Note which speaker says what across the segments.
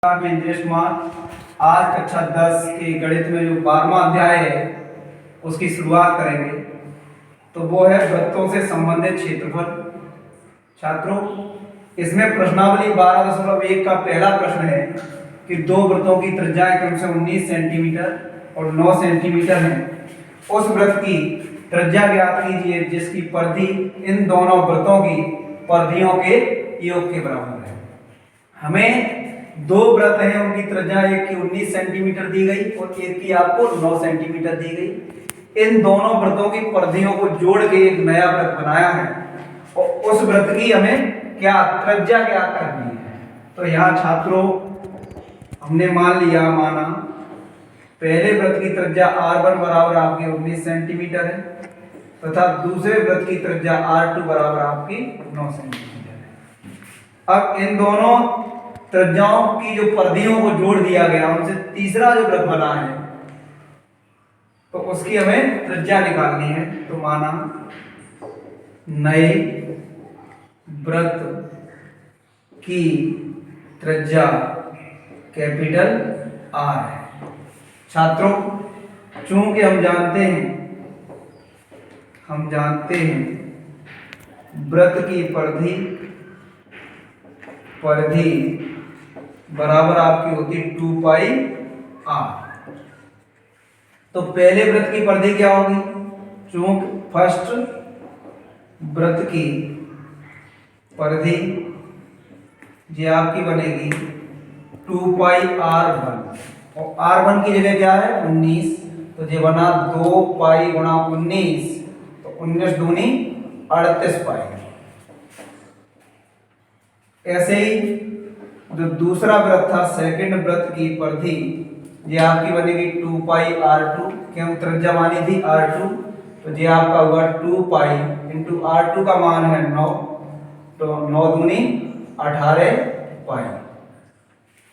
Speaker 1: मैं इंद्रेश कुमार। आज कक्षा 10 के गणित में जो 12वां अध्याय है उसकी शुरुआत करेंगे। तो वो है वृत्तों से संबंधित क्षेत्रफल। छात्रों, इसमें प्रश्नावली 12.1 का पहला प्रश्न है कि दो वृत्तों की त्रिज्याएं क्रमशः 19 सेंटीमीटर और 9 सेंटीमीटर है। उस वृत्त की त्रिज्या ज्ञात कीजिए जिसकी परिधि इन दोनों वृत्तों की परिधियों के योग के बराबर है। हमें दो वृत्त हैं, उनकी त्रिज्या एक की 19 सेंटीमीटर दी गई और एक की आपको 9 सेंटीमीटर दी गई। इन दोनों वृत्तों की परिधियों को जोड़ के एक नया वृत्त बनाया है और उस वृत्त की हमें क्या त्रिज्या ज्ञात करनी है। तो यहाँ छात्रों हमने माना पहले वृत्त की त्रिज्या r1 बराबर आपकी 19 सेंटीमीटर है तथा दूसरे वृत्त की त्रिज्या r2 बराबर आपकी 9 सेंटीमीटर है। अब इन दोनों त्रिज्याओं की जो परिधियों को जोड़ दिया गया, उनसे तीसरा जो वृत्त बना है तो उसकी हमें त्रिज्या निकालनी है। तो माना नए वृत्त की त्रिज्या कैपिटल R है। छात्रों, चूंकि हम जानते हैं वृत्त की परिधि बराबर आपकी होती 2 पाई r। तो पहले वृत्त की परिधि क्या होगी? चूंकि फर्स्ट वृत्त की परिधि ये आपकी बनेगी 2 पाई r1 और r1 की जगह क्या है 19, तो ये बना 2 पाई गुणा 19, तो 19 दूनी 38 पाई। ऐसे ही जो दूसरा वृत्त था सेकंड वृत्त की परिधि ये आपकी बनेगी 2 पाई r2, क्यों त्रिज्या मानी थी r2, तो ये आपका होगा 2 पाई इंटू r2 का मान है 9, तो 9 दूनी 18 पाई।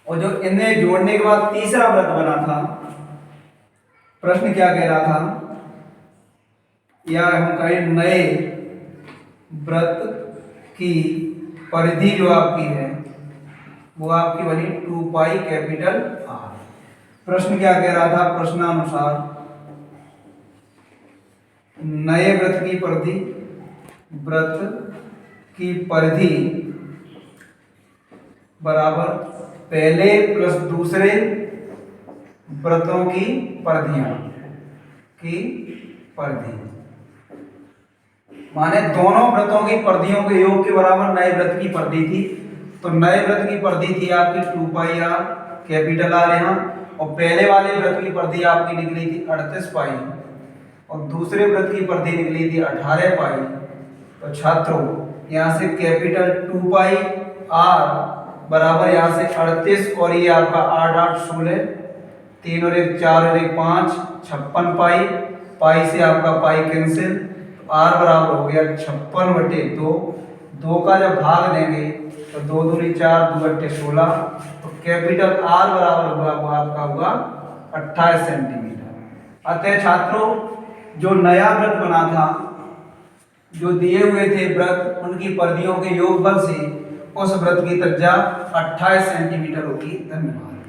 Speaker 1: और जो इन्हें जोड़ने के बाद तीसरा वृत्त बना था, प्रश्न क्या कह रहा था, या हम कहें नए वृत्त की परिधि जो आपकी है वो आपकी बनी 2 पाई कैपिटल R। प्रश्न क्या कह रहा था? प्रश्नानुसार नए वृत्त की परिधि बराबर पहले प्लस दूसरे वृत्तों की परिधियां की परिधि, माने दोनों वृत्तों की परिधियों के योग के बराबर नए वृत्त की परिधि थी। तो नए वृत्त की परिधि थी आपकी 2 पाई r कैपिटल R यहाँ, और पहले वाले वृत्त की परिधि आपकी निकली थी 38 पाई और दूसरे वृत्त की परिधि निकली थी 18 पाई। तो छात्रों यहाँ से कैपिटल 2 पाई r बराबर यहाँ से 38 और ये आपका 8 8 16, 3 और 1 4 और 1 5 56 पाई। पाई से आपका पाई कैंसिल, r बराबर हो गया 56/2। 2 का जब भाग देंगे तो 2 दूनी 4, 2 अट्ठे 16, तो कैपिटल R बराबर होगा वो आपका होगा 28 सेंटीमीटर। अतः छात्रों जो नया वृत्त बना था, जो दिए हुए थे वृत्त, उनकी परिधियों के योगफल से उस वृत्त की त्रिज्या 28 सेंटीमीटर होगी। धन्यवाद।